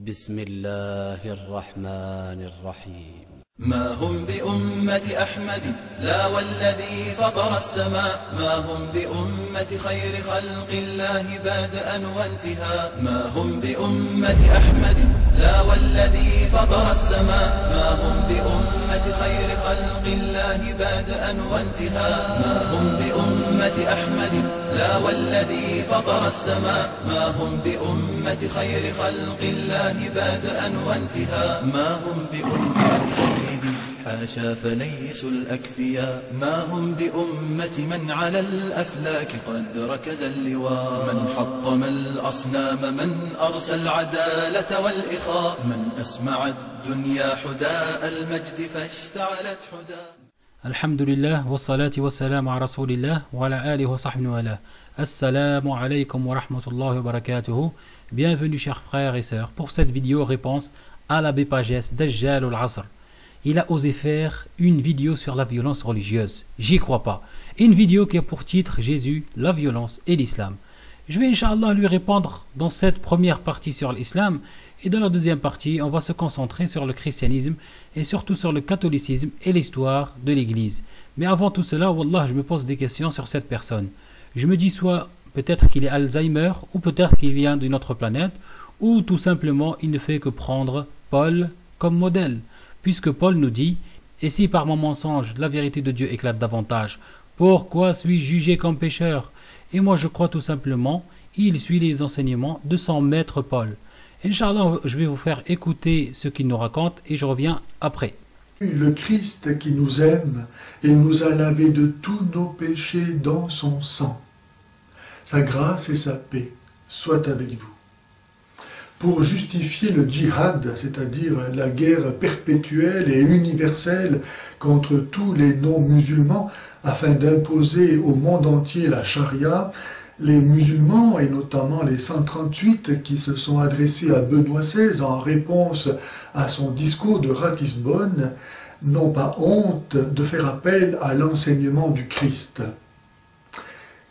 بسم الله الرحمن الرحيم. ما هم بأمة أحمد لا والذي فطر السماء، ما هم بأمة خير خلق الله بادئا وانتهاء، ما هم بأمة أحمد لا والذي فطر السماء، ما هم بأمة خير خلق الله بادئا وانتهاء، ما هم بأمة أحمد لا والذي فطر السماء، ما هم بأمة خير خلق الله بادئا وانتهاء، ما هم بأمة سيدي حاشا فليسوا الأكفياء، ما هم بأمة من على الأفلاك قد ركز اللواء، من حطم الأصنام، من أرسى العدالة والإخاء، من أسمع الدنيا حداء المجد فاشتعلت حداء. Alhamdulillah, wassalati wassalam à rasulillah, wa ala alihi wa sahbihi wa ala. Assalamu alaikum wa rahmatullahi wa barakatuhu. Bienvenue chers frères et sœurs pour cette vidéo réponse à l'abbé Pagès Dajjal al-Asr. Il a osé faire une vidéo sur la violence religieuse. J'y crois pas. Une vidéo qui a pour titre Jésus, la violence et l'islam. Je vais Inch'Allah lui répondre dans cette première partie sur l'islam, et dans la deuxième partie, on va se concentrer sur le christianisme et surtout sur le catholicisme et l'histoire de l'église. Mais avant tout cela, wallah, je me pose des questions sur cette personne. Je me dis soit peut-être qu'il est Alzheimer, ou peut-être qu'il vient d'une autre planète, ou tout simplement il ne fait que prendre Paul comme modèle. Puisque Paul nous dit, et si par mon mensonge la vérité de Dieu éclate davantage, pourquoi suis-je jugé comme pécheur? Et moi je crois tout simplement, il suit les enseignements de son maître Paul. Inch'Allah, je vais vous faire écouter ce qu'il nous raconte et je reviens après. Le Christ qui nous aime et nous a lavé de tous nos péchés dans son sang. Sa grâce et sa paix soient avec vous. Pour justifier le djihad, c'est-à-dire la guerre perpétuelle et universelle contre tous les non-musulmans, afin d'imposer au monde entier la charia, les musulmans, et notamment les 138 qui se sont adressés à Benoît XVI en réponse à son discours de Ratisbonne, n'ont pas honte de faire appel à l'enseignement du Christ.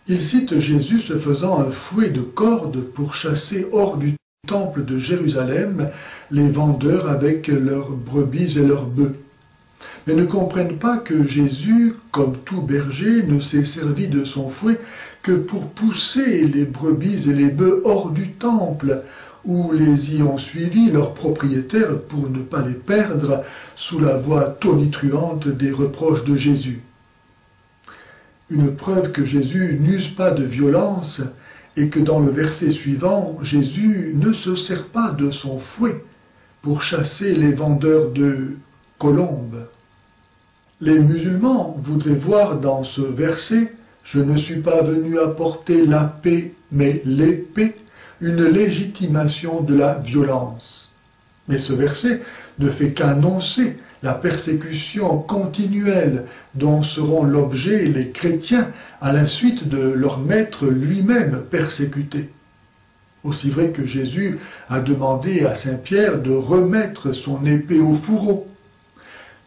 Il cite Jésus se faisant un fouet de cordes pour chasser hors du temple de Jérusalem les vendeurs avec leurs brebis et leurs bœufs, mais ne comprennent pas que Jésus, comme tout berger, ne s'est servi de son fouet que pour pousser les brebis et les bœufs hors du temple, où les y ont suivi leurs propriétaires pour ne pas les perdre sous la voix tonitruante des reproches de Jésus. Une preuve que Jésus n'use pas de violence et que dans le verset suivant, Jésus ne se sert pas de son fouet pour chasser les vendeurs de colombes. Les musulmans voudraient voir dans ce verset « Je ne suis pas venu apporter la paix, mais l'épée », une légitimation de la violence. Mais ce verset ne fait qu'annoncer la persécution continuelle dont seront l'objet les chrétiens à la suite de leur maître lui-même persécuté. Aussi vrai que Jésus a demandé à Saint Pierre de remettre son épée au fourreau,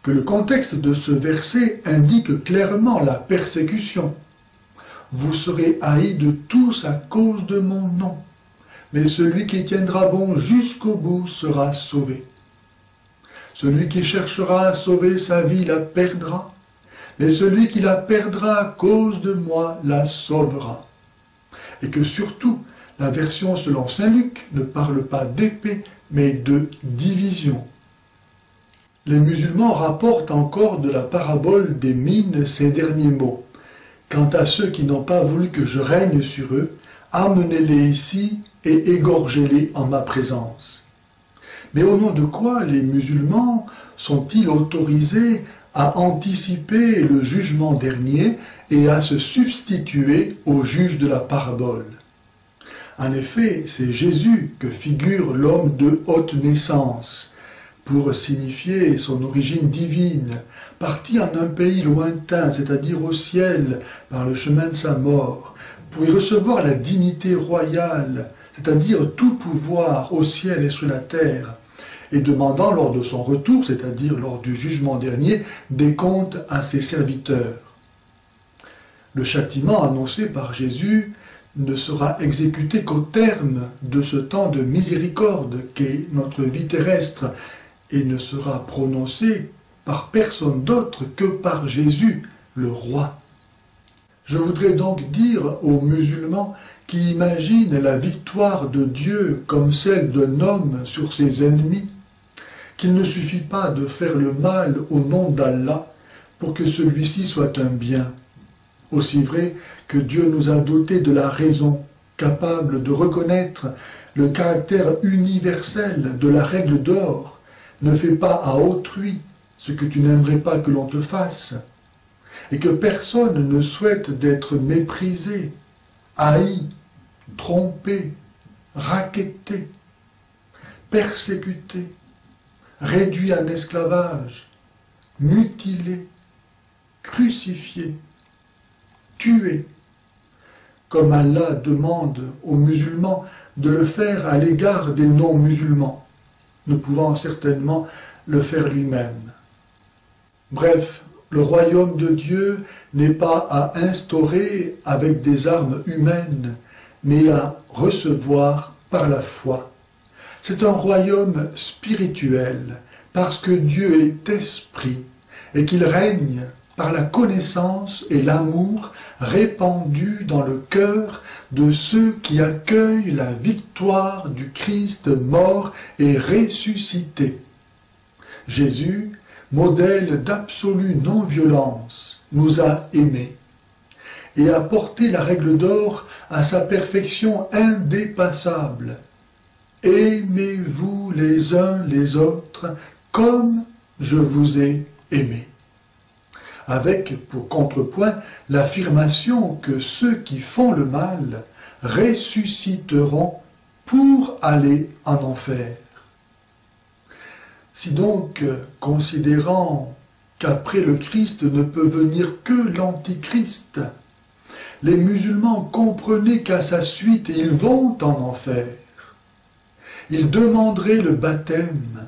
que le contexte de ce verset indique clairement la persécution. Vous serez haïs de tous à cause de mon nom, mais celui qui tiendra bon jusqu'au bout sera sauvé. Celui qui cherchera à sauver sa vie la perdra, mais celui qui la perdra à cause de moi la sauvera. Et que surtout, la version selon saint Luc ne parle pas d'épée, mais de division. Les musulmans rapportent encore de la parabole des mines ces derniers mots. Quant à ceux qui n'ont pas voulu que je règne sur eux, amenez-les ici et égorgez-les en ma présence. Mais au nom de quoi les musulmans sont-ils autorisés à anticiper le jugement dernier et à se substituer au juge de la parabole? En effet, c'est Jésus que figure l'homme de haute naissance, pour signifier son origine divine, parti en un pays lointain, c'est-à-dire au ciel, par le chemin de sa mort, pour y recevoir la dignité royale, c'est-à-dire tout pouvoir au ciel et sur la terre, et demandant lors de son retour, c'est-à-dire lors du jugement dernier, des comptes à ses serviteurs. Le châtiment annoncé par Jésus ne sera exécuté qu'au terme de ce temps de miséricorde qu'est notre vie terrestre et ne sera prononcé par personne d'autre que par Jésus, le roi. Je voudrais donc dire aux musulmans qui imaginent la victoire de Dieu comme celle d'un homme sur ses ennemis, qu'il ne suffit pas de faire le mal au nom d'Allah pour que celui-ci soit un bien. Aussi vrai que Dieu nous a dotés de la raison, capable de reconnaître le caractère universel de la règle d'or, ne fais pas à autrui ce que tu n'aimerais pas que l'on te fasse, et que personne ne souhaite d'être méprisé, haï, trompé, racketté, persécuté, réduit en esclavage, mutilé, crucifié, tué, comme Allah demande aux musulmans de le faire à l'égard des non-musulmans, ne pouvant certainement le faire lui-même. Bref, le royaume de Dieu n'est pas à instaurer avec des armes humaines, mais à recevoir par la foi. C'est un royaume spirituel, parce que Dieu est esprit, et qu'il règne par la connaissance et l'amour répandus dans le cœur de ceux qui accueillent la victoire du Christ mort et ressuscité. Jésus, modèle d'absolue non-violence, nous a aimés et a porté la règle d'or à sa perfection indépassable. Aimez-vous les uns les autres comme je vous ai aimés. Avec pour contrepoint l'affirmation que ceux qui font le mal ressusciteront pour aller en enfer. Si donc, considérant qu'après le Christ ne peut venir que l'Antichrist, les musulmans comprenaient qu'à sa suite ils vont en enfer, ils demanderaient le baptême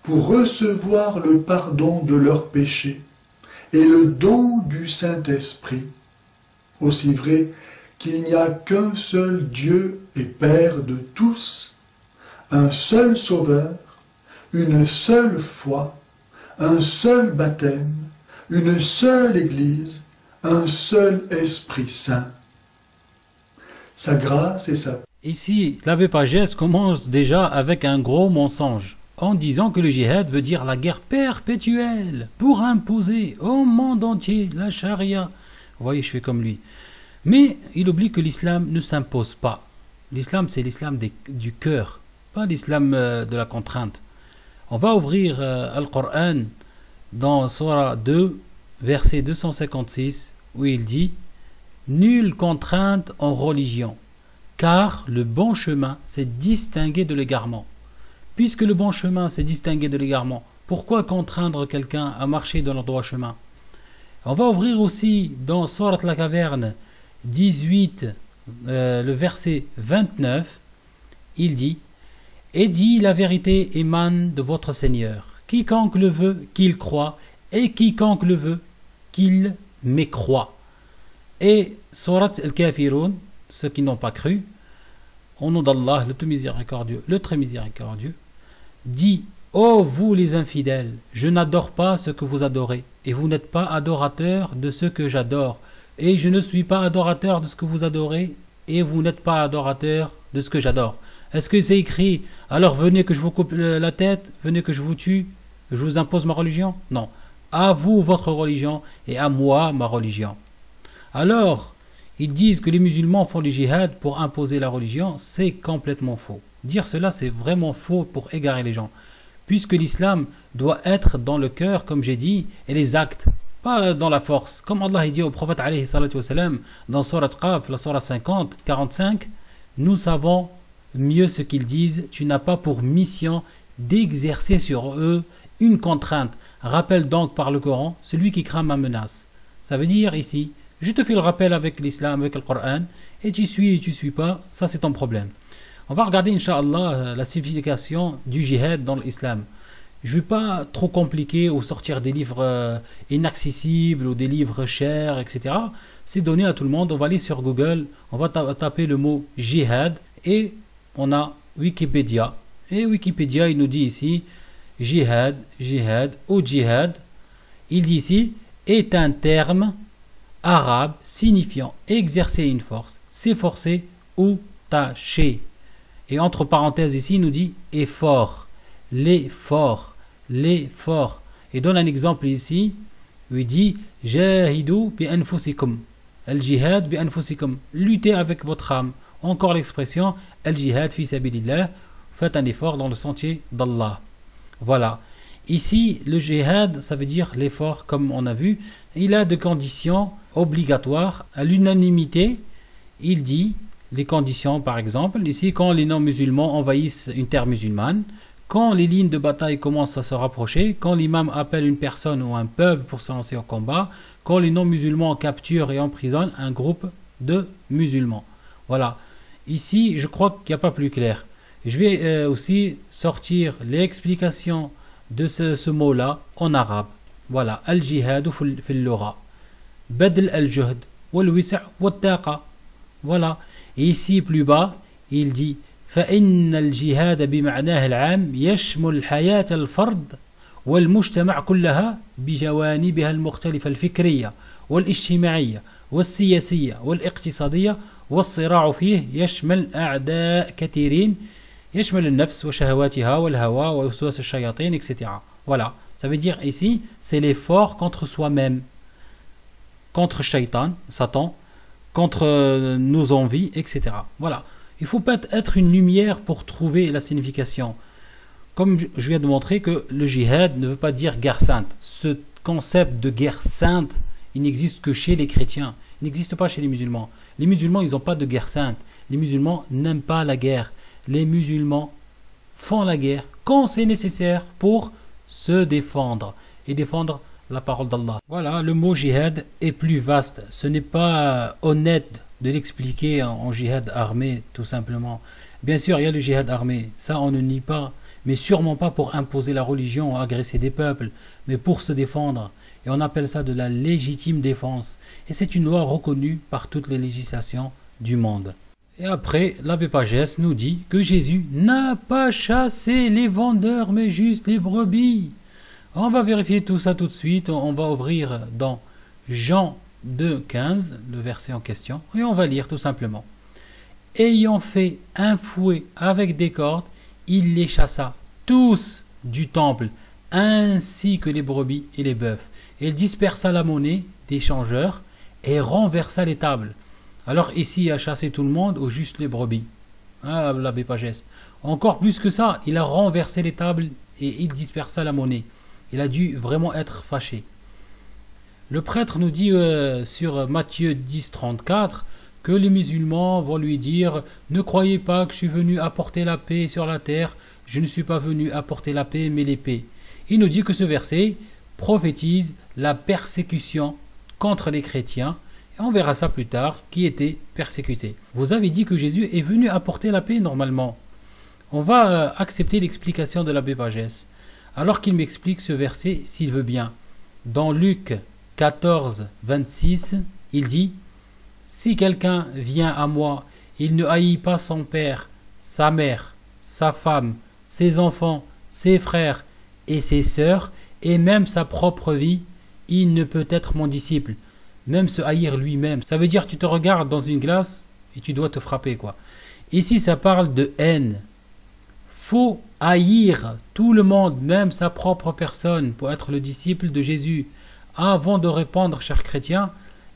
pour recevoir le pardon de leurs péchés et le don du Saint-Esprit, aussi vrai qu'il n'y a qu'un seul Dieu et Père de tous, un seul Sauveur, une seule foi, un seul baptême, une seule Église, un seul Esprit Saint. Sa grâce et sa... Ici, l'abbé Pagès commence déjà avec un gros mensonge, en disant que le djihad veut dire la guerre perpétuelle pour imposer au monde entier la charia. Vous voyez, je fais comme lui. Mais il oublie que l'islam ne s'impose pas. L'islam, c'est l'islam du cœur, pas l'islam de la contrainte. On va ouvrir Al-Qur'an dans Surah 2, verset 256, où il dit « Nulle contrainte en religion, car le bon chemin s'est distingué de l'égarement. » Puisque le bon chemin s'est distingué de l'égarement, pourquoi contraindre quelqu'un à marcher dans le droit chemin? On va ouvrir aussi dans Sourate la Caverne 18, le verset 29, il dit « Et dit la vérité émane de votre Seigneur, quiconque le veut, qu'il croit, et quiconque le veut, qu'il mécroit. » Et Sourate al-Kafirun, ceux qui n'ont pas cru, au nom d'Allah, le très miséricordieux, dit « Ô vous les infidèles, je n'adore pas ce que vous adorez, et vous n'êtes pas adorateurs de ce que j'adore, et je ne suis pas adorateur de ce que vous adorez, et vous n'êtes pas adorateurs de ce que j'adore. » Est-ce que c'est écrit « Alors venez que je vous coupe la tête, venez que je vous tue, je vous impose ma religion ?» Non. À vous votre religion, et à moi ma religion. Alors, ils disent que les musulmans font le djihad pour imposer la religion, c'est complètement faux. Dire cela, c'est vraiment faux pour égarer les gens. Puisque l'islam doit être dans le cœur, comme j'ai dit, et les actes, pas dans la force. Comme Allah dit au prophète alayhi salatu wassalam, dans Surat Qaf, la Surah 50, 45, nous savons mieux ce qu'ils disent, tu n'as pas pour mission d'exercer sur eux une contrainte. Rappelle donc par le Coran celui qui craint ma menace. Ça veut dire ici, je te fais le rappel avec l'islam, avec le Coran, et tu suis suis pas, ça c'est ton problème. On va regarder, Inch'Allah, la signification du djihad dans l'islam. Je ne vais pas trop compliquer ou sortir des livres inaccessibles ou des livres chers, etc. C'est donné à tout le monde. On va aller sur Google, on va taper le mot jihad et on a Wikipédia. Et Wikipédia, il nous dit ici, jihad ou jihad, il dit ici, est un terme arabe signifiant exercer une force, s'efforcer ou tâcher. Et entre parenthèses ici, il nous dit effort, l'effort. Et donne un exemple ici, où il dit jahidu bi anfusikum, al-jihad bi anfusikum, luttez avec votre âme. Encore l'expression al-jihad fi sabilillah, faites un effort dans le sentier d'Allah. Voilà. Ici, le jihad, ça veut dire l'effort, comme on a vu. Il a des conditions obligatoires. À l'unanimité, il dit les conditions, par exemple, ici, quand les non-musulmans envahissent une terre musulmane, quand les lignes de bataille commencent à se rapprocher, quand l'imam appelle une personne ou un peuple pour se lancer au combat, quand les non-musulmans capturent et emprisonnent un groupe de musulmans. Voilà. Ici, je crois qu'il n'y a pas plus clair. Je vais aussi sortir l'explication de ce mot-là en arabe. Voilà. Al-jihadu fil lugha. Badl al-juhd wal-wisa' wat-taqa. Voilà. Et ici, plus bas, il dit فإن الجهاد بمعناه العام يشمل حياة الفرد والمجتمع كلها بجوانبها المختلفة الفكرية والاجتماعية والسياسية والاقتصادية والصراع فيه يشمل أعداء كثيرين يشمل النفس وشهواتها والهوى ووسواس الشياطين etc. Voilà, ça veut dire ici c'est l'effort contre soi-même, contre Shaitan, Satan, contre nos envies, etc. Voilà. Il ne faut pas être une lumière pour trouver la signification. Comme je viens de montrer que le jihad ne veut pas dire guerre sainte. Ce concept de guerre sainte, il n'existe que chez les chrétiens. Il n'existe pas chez les musulmans. Les musulmans, ils n'ont pas de guerre sainte. Les musulmans n'aiment pas la guerre. Les musulmans font la guerre quand c'est nécessaire pour se défendre et défendre la parole d'Allah. Voilà, le mot jihad est plus vaste. Ce n'est pas honnête de l'expliquer en jihad armé, tout simplement. Bien sûr, il y a le jihad armé, ça on ne nie pas, mais sûrement pas pour imposer la religion ou agresser des peuples, mais pour se défendre. Et on appelle ça de la légitime défense. Et c'est une loi reconnue par toutes les législations du monde. Et après, l'abbé Pagès nous dit que Jésus n'a pas chassé les vendeurs, mais juste les brebis. On va vérifier tout ça tout de suite. On va ouvrir dans Jean 2,15, le verset en question, et on va lire tout simplement. Ayant fait un fouet avec des cordes, il les chassa tous du temple, ainsi que les brebis et les bœufs. Et il dispersa la monnaie des changeurs et renversa les tables. Alors ici, il a chassé tout le monde ou juste les brebis? Ah, l'abbé Pagès. Encore plus que ça, il a renversé les tables et il dispersa la monnaie. Il a dû vraiment être fâché. Le prêtre nous dit sur Matthieu 10, 34 que les musulmans vont lui dire « Ne croyez pas que je suis venu apporter la paix sur la terre, je ne suis pas venu apporter la paix mais l'épée. » Il nous dit que ce verset prophétise la persécution contre les chrétiens, et on verra ça plus tard, qui étaient persécutés. Vous avez dit que Jésus est venu apporter la paix normalement. On va accepter l'explication de l'abbé Pagès, alors qu'il m'explique ce verset s'il veut bien. Dans Luc 14, 26, il dit « Si quelqu'un vient à moi, il ne haït pas son père, sa mère, sa femme, ses enfants, ses frères et ses sœurs, et même sa propre vie, il ne peut être mon disciple. » Même se haïr lui-même. Ça veut dire tu te regardes dans une glace et tu dois te frapper, quoi. Ici, ça parle de haine. Faut haïr tout le monde, même sa propre personne, pour être le disciple de Jésus. Avant de répondre, chers chrétiens,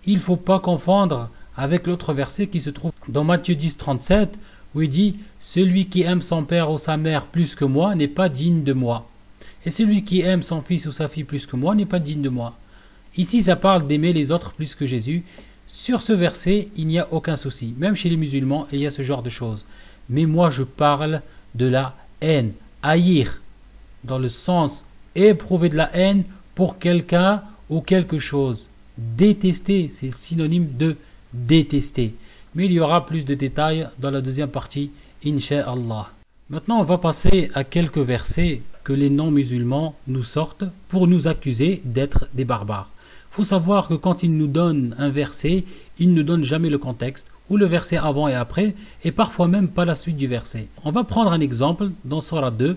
il ne faut pas confondre avec l'autre verset qui se trouve dans Matthieu 10, 37, où il dit « Celui qui aime son père ou sa mère plus que moi n'est pas digne de moi. Et celui qui aime son fils ou sa fille plus que moi n'est pas digne de moi. » Ici, ça parle d'aimer les autres plus que Jésus. Sur ce verset, il n'y a aucun souci. Même chez les musulmans, il y a ce genre de choses. Mais moi, je parle de la haine. Haïr, dans le sens éprouver de la haine pour quelqu'un ou quelque chose. Détester, c'est synonyme de détester. Mais il y aura plus de détails dans la deuxième partie, Inch'Allah. Maintenant, on va passer à quelques versets que les non-musulmans nous sortent pour nous accuser d'être des barbares. Il faut savoir que quand ils nous donnent un verset, ils ne donnent jamais le contexte, ou le verset avant et après, et parfois même pas la suite du verset. On va prendre un exemple dans Surah 2,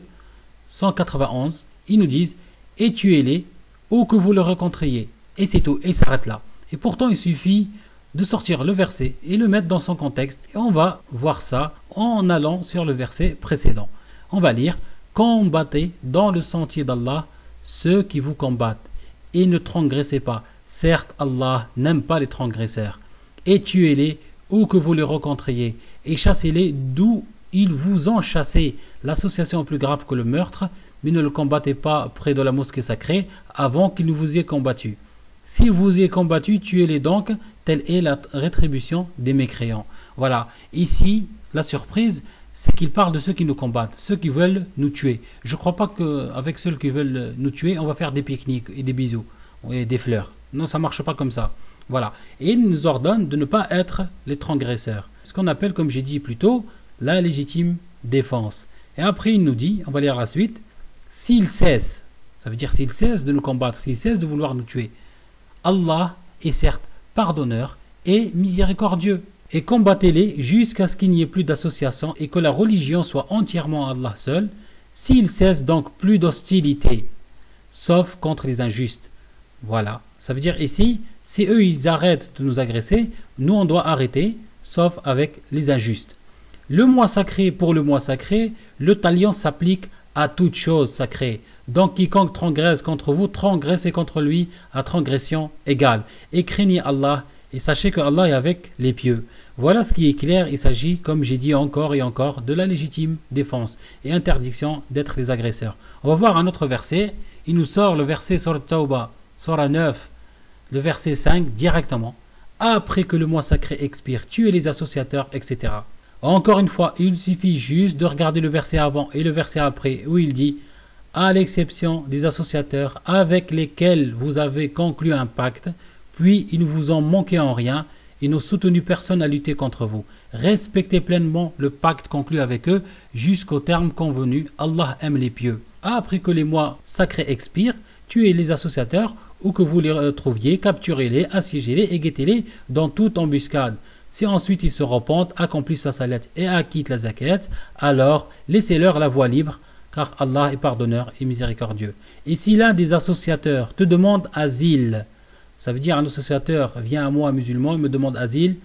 191. Ils nous disent « Et tuez-les, ou que vous le rencontriez ». Et c'est tout, et il s'arrête là. Et pourtant, il suffit de sortir le verset et le mettre dans son contexte. Et on va voir ça en allant sur le verset précédent. On va lire « Combattez dans le sentier d'Allah ceux qui vous combattent, et ne transgressez pas. Certes, Allah n'aime pas les transgresseurs. Et tuez-les, où que vous les rencontriez, et chassez-les d'où ils vous ont chassé. L'association est plus grave que le meurtre, mais ne le combattez pas près de la mosquée sacrée avant qu'il ne vous y ait combattu. Si vous y êtes combattu, tuez-les donc, telle est la rétribution des mécréants. » Voilà, ici, la surprise, c'est qu'il parle de ceux qui nous combattent, ceux qui veulent nous tuer. Je ne crois pas qu'avec ceux qui veulent nous tuer, on va faire des pique-niques et des bisous et des fleurs. Non, ça ne marche pas comme ça. Voilà. Et il nous ordonne de ne pas être les transgresseurs. Ce qu'on appelle, comme j'ai dit plus tôt, la légitime défense. Et après, il nous dit, on va lire la suite, s'ils cessent, ça veut dire s'ils cessent de nous combattre, s'ils cessent de vouloir nous tuer, Allah est certes pardonneur et miséricordieux. Et combattez-les jusqu'à ce qu'il n'y ait plus d'association et que la religion soit entièrement Allah seul, s'ils cessent donc plus d'hostilité, sauf contre les injustes. Voilà, ça veut dire ici, si eux ils arrêtent de nous agresser, nous on doit arrêter, sauf avec les injustes. Le mois sacré pour le mois sacré, le talion s'applique à toute chose sacrée. Donc quiconque transgresse contre vous, transgressez contre lui à transgression égale. Et craignez Allah, et sachez que Allah est avec les pieux. Voilà ce qui est clair, il s'agit, comme j'ai dit encore et encore, de la légitime défense et interdiction d'être les agresseurs. On va voir un autre verset, il nous sort le verset sur Tawbah, Surah 9, le verset 5 directement. Après que le mois sacré expire, tuez les associateurs, etc. Encore une fois, il suffit juste de regarder le verset avant et le verset après où il dit « à l'exception des associateurs avec lesquels vous avez conclu un pacte, puis ils ne vous ont manqué en rien, et n'ont soutenu personne à lutter contre vous. Respectez pleinement le pacte conclu avec eux jusqu'au terme convenu. Allah aime les pieux. Après que les mois sacrés expirent, tuez les associateurs où que vous les retrouviez, capturez-les, assiégez-les et guettez-les dans toute embuscade. Si ensuite ils se repentent, accomplissent la salat et acquittent la zakat, alors laissez-leur la voie libre, car Allah est pardonneur et miséricordieux. Et si l'un des associateurs te demande asile, ça veut dire un associateur vient à moi, un musulman, il me demande asile,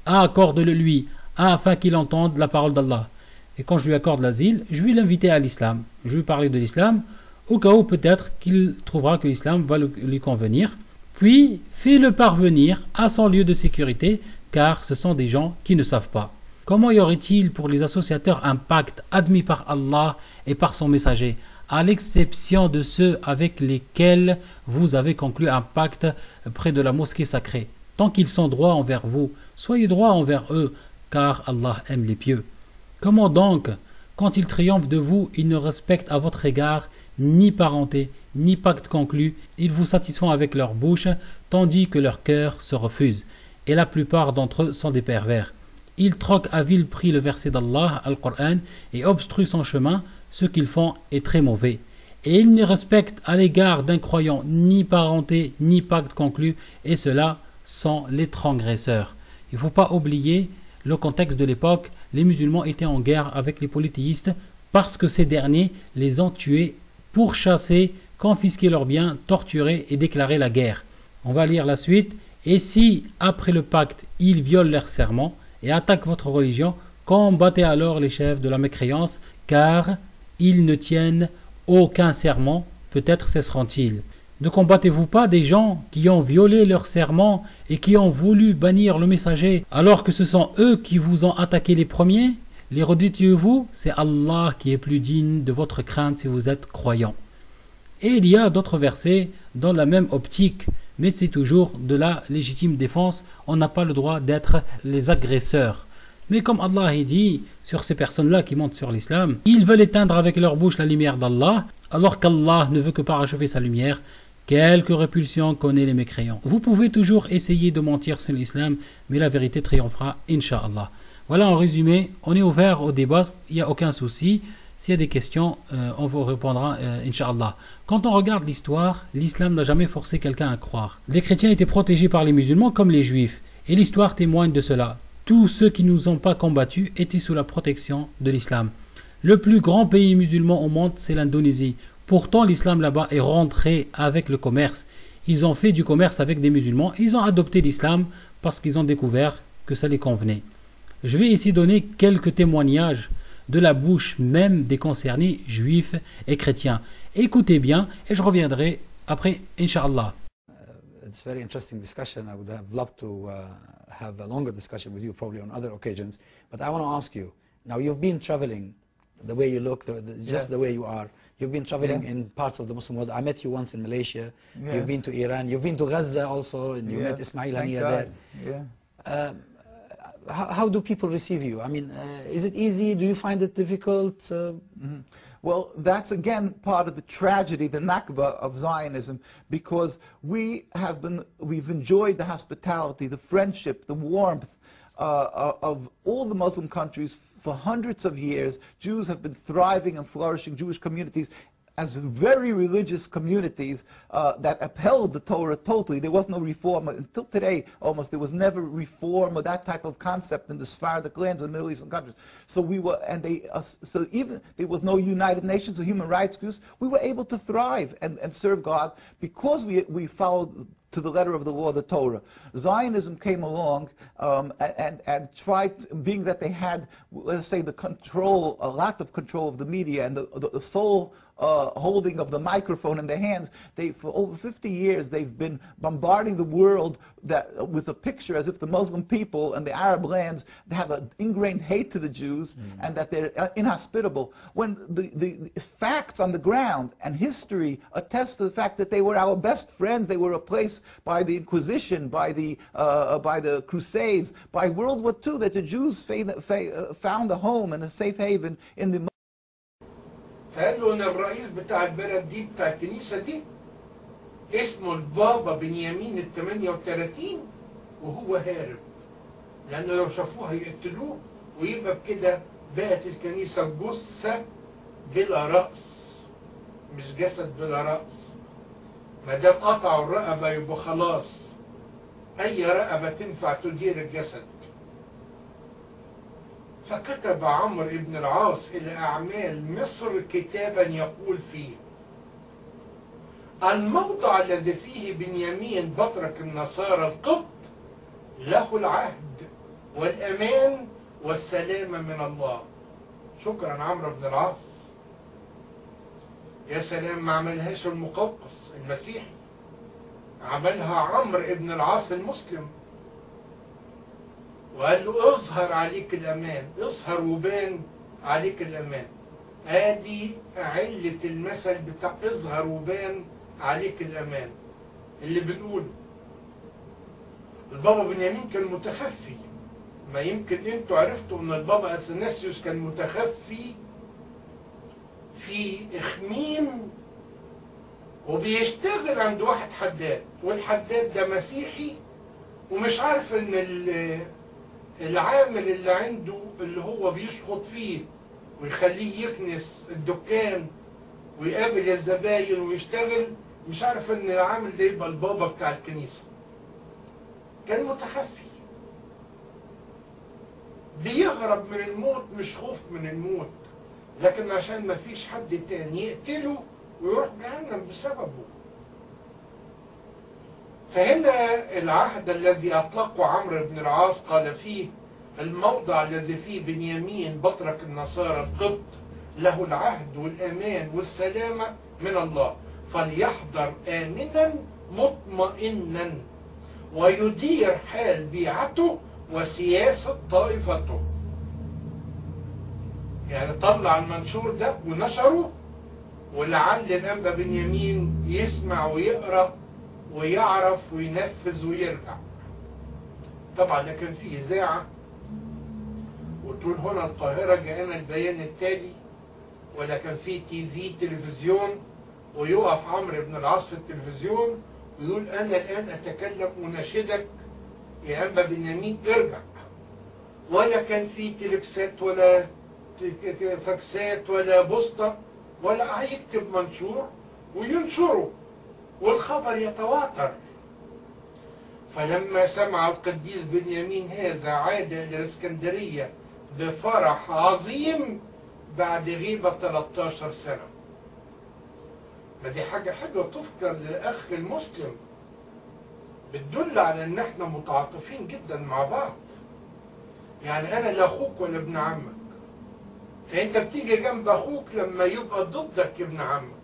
accorde-le lui, afin qu'il entende la parole d'Allah. Et quand je lui accorde l'asile, je vais l'inviter à l'islam. Je vais lui parler de l'islam, au cas où peut-être qu'il trouvera que l'islam va lui convenir. Puis, fais-le parvenir à son lieu de sécurité, car ce sont des gens qui ne savent pas. Comment y aurait-il pour les associateurs un pacte admis par Allah et par son messager, à l'exception de ceux avec lesquels vous avez conclu un pacte près de la mosquée sacrée? Tant qu'ils sont droits envers vous, soyez droits envers eux, car Allah aime les pieux. Comment donc, quand ils triomphent de vous, ils ne respectent à votre égard ni parenté, ni pacte conclu, ils vous satisfont avec leur bouche, tandis que leur cœur se refuse. Et la plupart d'entre eux sont des pervers. Ils troquent à vil prix le verset d'Allah, Al-Qur'an, et obstruent son chemin. Ce qu'ils font est très mauvais. Et ils ne respectent à l'égard d'un croyant ni parenté, ni pacte conclu, et ceux-là sont les transgresseurs. Il ne faut pas oublier le contexte de l'époque. Les musulmans étaient en guerre avec les polythéistes parce que ces derniers les ont tués, pourchassés, confisqués leurs biens, torturés et déclaré la guerre. On va lire la suite. Et si, après le pacte, ils violent leur serment et attaquent votre religion, combattez alors les chefs de la mécréance, car ils ne tiennent aucun serment, peut-être cesseront-ils. Ne combattez-vous pas des gens qui ont violé leur serment et qui ont voulu bannir le messager, alors que ce sont eux qui vous ont attaqué les premiers? Les redites-vous, c'est Allah qui est plus digne de votre crainte si vous êtes croyants. Et il y a d'autres versets dans la même optique, mais c'est toujours de la légitime défense. On n'a pas le droit d'être les agresseurs. Mais comme Allah dit sur ces personnes-là qui montent sur l'islam, ils veulent éteindre avec leur bouche la lumière d'Allah, alors qu'Allah ne veut que parachever sa lumière. Quelque répulsion connaît les mécréants. Vous pouvez toujours essayer de mentir sur l'islam, mais la vérité triomphera, Inch'Allah. Voilà en résumé, on est ouvert au débat, il n'y a aucun souci. S'il y a des questions, on vous répondra, Inch'Allah. Quand on regarde l'histoire, l'islam n'a jamais forcé quelqu'un à croire. Les chrétiens étaient protégés par les musulmans comme les juifs, et l'histoire témoigne de cela. Tous ceux qui ne nous ont pas combattus étaient sous la protection de l'islam. Le plus grand pays musulman au monde, c'est l'Indonésie. Pourtant, l'islam là-bas est rentré avec le commerce. Ils ont fait du commerce avec des musulmans. Ils ont adopté l'islam parce qu'ils ont découvert que ça les convenait. Je vais ici donner quelques témoignages de la bouche même des concernés juifs et chrétiens. Écoutez bien et je reviendrai après, Inch'Allah. It's a very interesting discussion. I would have loved to have a longer discussion with you probably on other occasions. But I want to ask you, now you've been traveling the way you look, just the way you are. You've been traveling in parts of the Muslim world. I met you once in Malaysia. You've been to Iran. You've been to Gaza also, and you met Ismail Haniyeh there. How do people receive you? I mean, is it easy? Do you find it difficult? Well, that's again part of the tragedy, the Nakba of Zionism, because we've enjoyed the hospitality, the friendship, the warmth of all the Muslim countries for hundreds of years. Jews have been thriving and flourishing, Jewish communities as very religious communities that upheld the Torah totally. There was no reform until today. Almost there was never reform or that type of concept in the Sephardic lands and Middle Eastern countries. So we were, and so even there was no United Nations or human rights groups. We were able to thrive and serve God because we followed to the letter of the law, the Torah. Zionism came along and tried, being that they had, let's say, the control, a lot of control of the media and the sole holding of the microphone in their hands. For over 50 years, they've been bombarding the world with a picture as if the Muslim people and the Arab lands have an ingrained hate to the Jews and that they're inhospitable. When the facts on the ground and history attest to the fact that they were our best friends, they were replaced by the Inquisition, by the Crusades, by World War II, that the Jews found a home and a safe haven in the قالوا ان الرئيس بتاع البلد دي بتاع الكنيسه دي اسمه البابا بنيامين ال 38 وهو هارب لانه لو شافوه هيقتلوه ويبقى بكده بقت الكنيسه جثه بلا راس مش جسد بلا راس ما دام قطعوا الرقبه يبقى خلاص اي رقبه تنفع تدير الجسد. فكتب عمرو بن العاص إلى أعمال مصر كتابا يقول فيه: الموضع الذي فيه بنيامين بطرك النصارى القبط له العهد والأمان والسلامة من الله. شكرا عمرو بن العاص. يا سلام، ما عملهاش المقوقس المسيحي، عملها عمرو بن العاص المسلم، وقال له اظهر عليك الأمان، اظهر وبان عليك الأمان. ادي علة المثل بتاع اظهر وبان عليك الأمان اللي بنقوله. البابا بنيامين كان متخفي، ما يمكن انتوا عرفتوا ان البابا اثناسيوس كان متخفي في اخميم وبيشتغل عند واحد حداد، والحداد ده مسيحي ومش عارف ان العامل اللي عنده اللي هو بيشخط فيه ويخليه يكنس الدكان ويقابل الزباين ويشتغل، مش عارف ان العامل ده يبقى البابا بتاع الكنيسة. كان متخفي بيهرب من الموت، مش خوف من الموت، لكن عشان ما فيش حد تاني يقتله ويروح جهنم بسببه. فهنا العهد الذي أطلقه عمرو بن العاص قال فيه: الموضع الذي فيه بنيامين بطرك النصارى القبط له العهد والأمان والسلامة من الله، فليحضر آمنا مطمئنا ويدير حال بيعته وسياسة طائفته. يعني طلع المنشور ده ونشره، ولعل الأنبا بنيامين يسمع ويقرأ ويعرف وينفذ ويرجع. طبعا لكن في إذاعة وتقول هنا القاهرة جاءنا البيان التالي، ولا كان في تلفزيون ويقف عمرو بن العاص في التلفزيون ويقول: أنا الآن أتكلم أناشدك يا أنبا بنيامين ارجع. ولا كان في تلكسات ولا فاكسات ولا بوسطة، ولا هيكتب منشور وينشره والخبر يتواتر. فلما سمع القديس بنيامين هذا عاد إلى الإسكندرية بفرح عظيم بعد غيبة 13 سنة. ما دي حاجة حلوة تذكر للأخ المسلم، بتدل على إن إحنا متعاطفين جدا مع بعض. يعني أنا لا أخوك ولا ابن عمك، فأنت بتيجي جنب أخوك لما يبقى ضدك ابن عمك،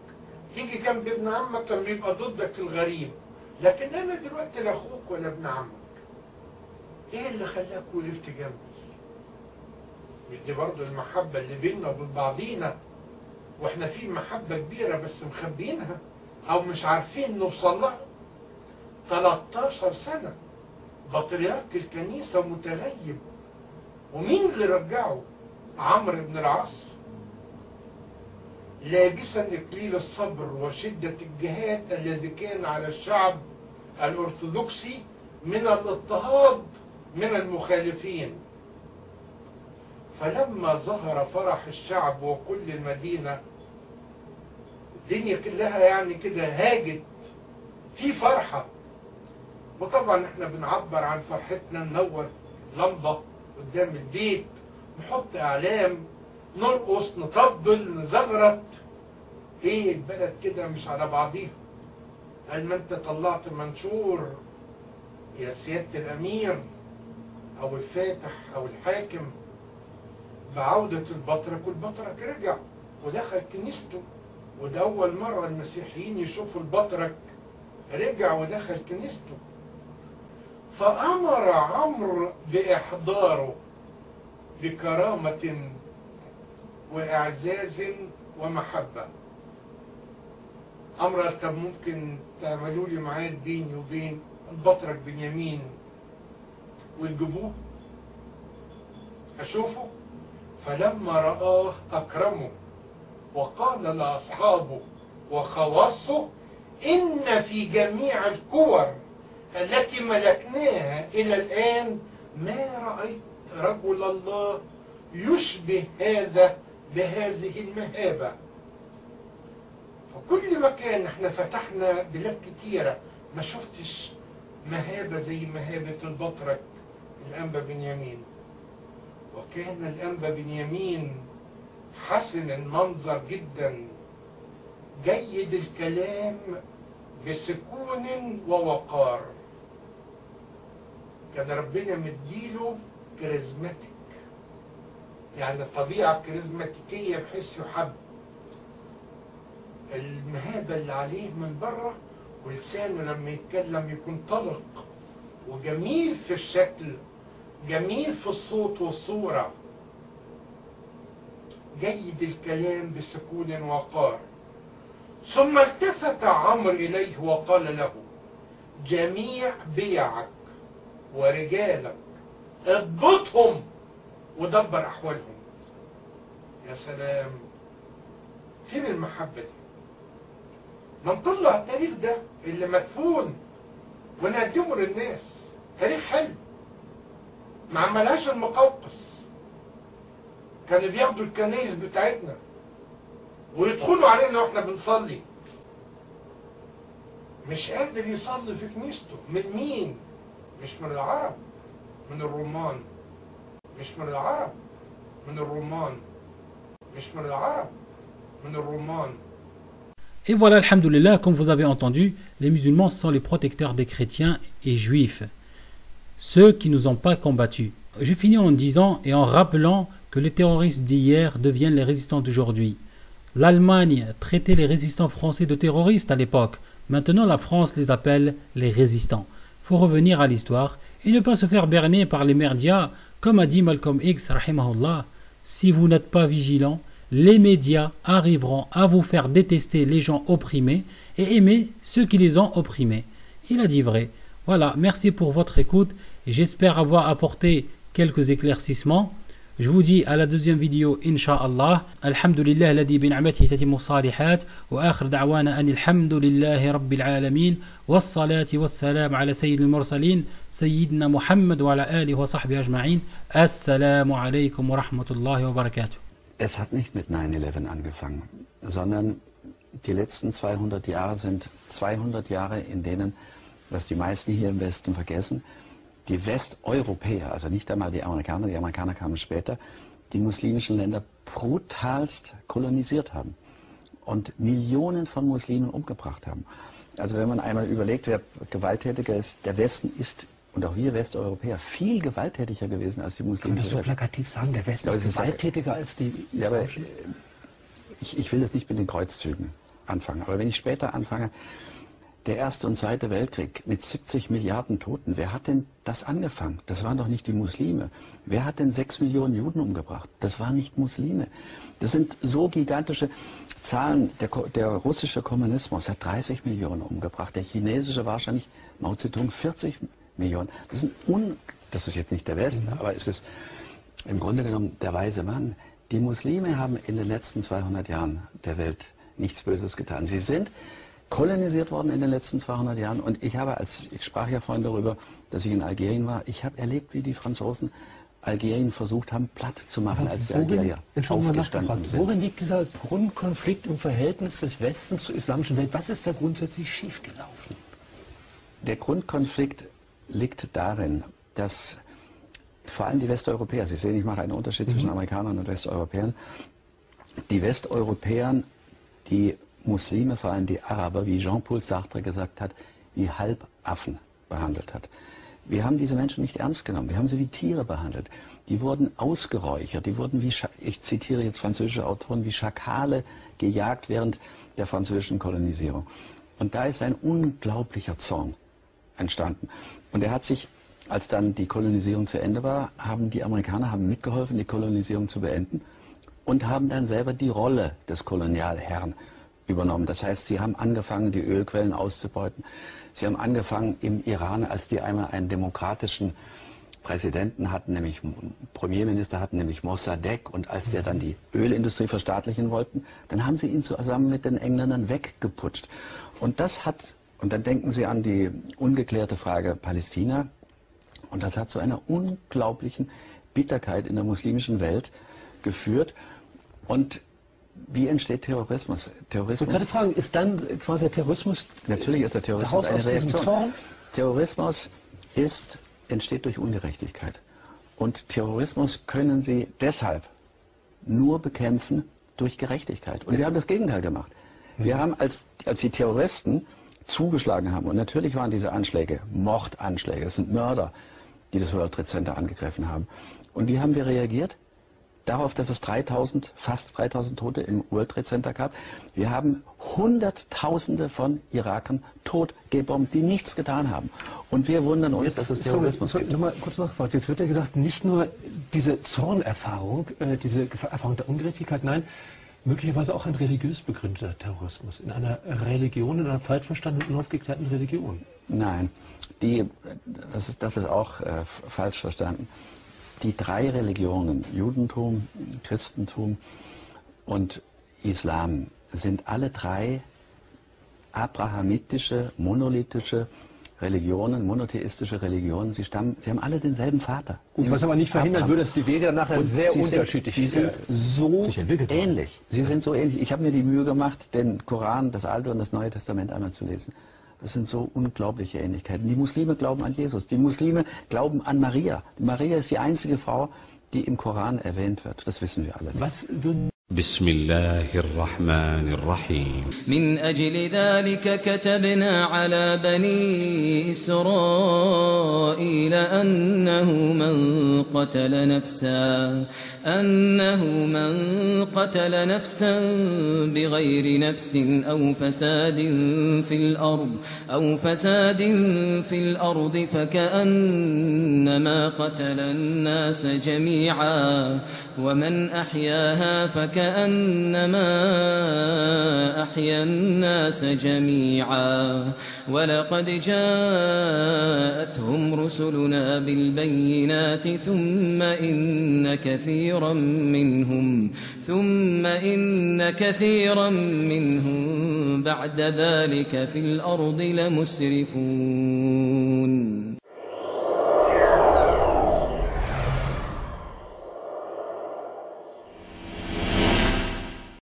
تيجي جنب ابن عمك لما يبقى ضدك الغريب. لكن أنا دلوقتي لا أخوك ولا ابن عمك، إيه اللي خلاك وقفت جنبي؟ مش دي برضه المحبة اللي بيننا وبين بعضينا، وإحنا في محبة كبيرة بس مخبيينها أو مش عارفين نوصل لها. 13 سنة بطريرك الكنيسة متغيب، ومين اللي رجعه؟ عمرو بن العاص، لابسا إكليل الصبر وشدة الجهاد الذي كان على الشعب الأرثوذكسي من الاضطهاد من المخالفين. فلما ظهر فرح الشعب وكل المدينة، الدنيا كلها يعني كده هاجت في فرحة. وطبعا احنا بنعبر عن فرحتنا، ننور لمبة قدام البيت، نحط اعلام، نرقص، نطبل، نزغرط. ايه البلد كده مش على بعضيها. قال ما انت طلعت منشور يا سيادة الامير او الفاتح او الحاكم بعودة البطرك، والبطرك رجع ودخل كنيسته، وده اول مرة المسيحيين يشوفوا البطرك رجع ودخل كنيسته. فأمر عمرو بإحضاره بكرامة وإعزاز ومحبة. أمر طب ممكن تعملوا لي ميعاد بيني وبين البطرك بنيامين وتجيبوه أشوفه؟ فلما رآه أكرمه وقال لأصحابه وخواصه إن في جميع الكور التي ملكناها إلى الآن ما رأيت رجل الله يشبه هذا بهذه المهابة. فكل مكان احنا فتحنا بلاد كتيرة ما شفتش مهابة زي مهابة البطرك الأنبا بنيامين. وكان الأنبا بنيامين حسن المنظر جدا، جيد الكلام بسكون ووقار. كان ربنا مديله كاريزماتيك، يعني طبيعة كاريزماتيكية بحيث يحب. المهابة اللي عليه من بره، ولسانه لما يتكلم يكون طلق وجميل في الشكل، جميل في الصوت والصورة، جيد الكلام بسكون ووقار. ثم التفت عمرو إليه وقال له جميع بيعك ورجالك اضبطهم ودبر أحوالهم. يا سلام، فين المحبة دي؟ ما نطلع التاريخ ده اللي مدفون ونقدمه للناس، تاريخ حلو ما عملهاش المقوقس. كانوا بياخدوا الكنائس بتاعتنا ويدخلوا علينا واحنا بنصلي. مش قادر يصلي في كنيسته. من مين؟ مش من العرب، من الرومان. مش من العرب، من الرومان. مش من العرب، من الرومان. Et voilà, alhamdoulilah, comme vous avez entendu, les musulmans sont les protecteurs des chrétiens et juifs, ceux qui nous ont pas combattus. Je finis en disant et en rappelant que les terroristes d'hier deviennent les résistants d'aujourd'hui. L'Allemagne traitait les résistants français de terroristes à l'époque. Maintenant, la France les appelle les résistants. Il faut revenir à l'histoire et ne pas se faire berner par les médias. Comme a dit Malcolm X, rahimahullah, si vous n'êtes pas vigilant, les médias arriveront à vous faire détester les gens opprimés et aimer ceux qui les ont opprimés. Il a dit vrai. Voilà, merci pour votre écoute. J'espère avoir apporté quelques éclaircissements. Je vous dis à la deuxième vidéo, Inch'Allah. Alhamdulillah, alladhi bi ni'matihi tatimmu salihat. Wa akhir da'wana an alhamdulillahi rabbil alamin. Wassalati wassalam ala sayyidil mursalin. Sayyidina Muhammad wa ala alihi wa sahbihi ajma'in. Assalamu alaykum wa rahmatullahi wa barakatuh. Es hat nicht mit 9/11 angefangen, sondern die letzten 200 Jahre sind 200 Jahre, in denen, was die meisten hier im Westen vergessen, die Westeuropäer, also nicht einmal die Amerikaner kamen später, die muslimischen Länder brutalst kolonisiert haben und Millionen von Muslimen umgebracht haben. Also wenn man einmal überlegt, wer gewalttätiger ist, der Westen ist, und auch wir Westeuropäer, viel gewalttätiger gewesen als die Muslime. Kann man das so plakativ sagen, der Westen ist gewalttätiger als die Ja, aber ich will jetzt nicht mit den Kreuzzügen anfangen, aber wenn ich später anfange, der Erste und Zweite Weltkrieg mit 70 Milliarden Toten, wer hat denn das angefangen? Das waren doch nicht die Muslime. Wer hat denn 6 Millionen Juden umgebracht? Das waren nicht Muslime. Das sind so gigantische Zahlen. Der russische Kommunismus hat 30 Millionen umgebracht, der chinesische wahrscheinlich, Mao Zedong, 40 Millionen. Das ist jetzt nicht der Westen, aber es ist im Grunde genommen der weise Mann. Die Muslime haben in den letzten 200 Jahren der Welt nichts Böses getan. Sie sind kolonisiert worden in den letzten 200 Jahren. Und ich sprach ja vorhin darüber, dass ich in Algerien war. Ich habe erlebt, wie die Franzosen Algerien versucht haben, platt zu machen, als die Algerier aufgestanden sind. Worin liegt dieser Grundkonflikt im Verhältnis des Westens zur islamischen Welt? Was ist da grundsätzlich schiefgelaufen? Der Grundkonflikt liegt darin, dass vor allem die Westeuropäer, Sie sehen, ich mache einen Unterschied zwischen Amerikanern und Westeuropäern, die Westeuropäer, die Muslime, vor allem die Araber, wie Jean-Paul Sartre gesagt hat, wie Halbaffen behandelt hat. Wir haben diese Menschen nicht ernst genommen, wir haben sie wie Tiere behandelt. Die wurden ausgeräuchert, die wurden wie, ich zitiere jetzt französische Autoren, wie Schakale gejagt während der französischen Kolonisierung. Und da ist ein unglaublicher Zorn entstanden. Und er hat sich, als dann die Kolonisierung zu Ende war, haben die Amerikaner mitgeholfen, die Kolonisierung zu beenden und haben dann selber die Rolle des Kolonialherrn übernommen. Das heißt, sie haben angefangen, die Ölquellen auszubeuten. Sie haben angefangen im Iran, als die einmal einen demokratischen Präsidenten hatten, nämlich Premierminister hatten, nämlich Mossadegh, und als der dann die Ölindustrie verstaatlichen wollten, dann haben sie ihn zusammen mit den Engländern weggeputscht. Und dann denken Sie an die ungeklärte Frage Palästina, und das hat zu einer unglaublichen Bitterkeit in der muslimischen Welt geführt. Und wie entsteht Terrorismus? Ich wollte gerade fragen, ist dann quasi der Terrorismus... Natürlich ist der Terrorismus eine Reaktion. Terrorismus entsteht durch Ungerechtigkeit. Und Terrorismus können Sie deshalb nur bekämpfen durch Gerechtigkeit. Und wir haben das Gegenteil gemacht. Wir haben, als die Terroristen zugeschlagen haben, und natürlich waren diese Anschläge Mordanschläge, das sind Mörder, die das World Trade Center angegriffen haben. Und wie haben wir reagiert? Darauf, dass es fast 3000 Tote im World Trade Center gab. Wir haben Hunderttausende von Irakern totgebombt, die nichts getan haben. Und wir wundern uns, dass es Terrorismus gibt. Nochmal kurz nachgefragt. Jetzt wird ja gesagt, nicht nur diese Zornerfahrung, diese Erfahrung der Ungerechtigkeit, nein, möglicherweise auch ein religiös begründeter Terrorismus. In einer Religion, in einer falsch verstandenen, unaufgeklärten Religion. Nein, das ist auch falsch verstanden. Die 3 Religionen, Judentum, Christentum und Islam, sind alle 3 abrahamitische, monolithische Religionen, monotheistische Religionen. Sie haben alle denselben Vater. Gut, was aber nicht verhindern würde, dass die Wege nachher sehr unterschiedlich sind. Sie sind so ähnlich. Sie sind so ähnlich. Ich habe mir die Mühe gemacht, den Koran, das Alte und das Neue Testament einmal zu lesen. Das sind so unglaubliche Ähnlichkeiten. Die Muslime glauben an Jesus. Die Muslime glauben an Maria. Maria ist die einzige Frau, die im Koran erwähnt wird. Das wissen wir alle. Was würden بسم الله الرحمن الرحيم من أجل ذلك كتبنا على بني إسرائيل أنه من قتل نفسا بغير نفس أو فساد في الأرض فكأنما قتل الناس جميعا ومن أحياها فكأنما أحيا الناس جميعا ولقد جاءتهم رسلنا بالبينات ثم إن كثيرا منهم بعد ذلك في الأرض لمسرفون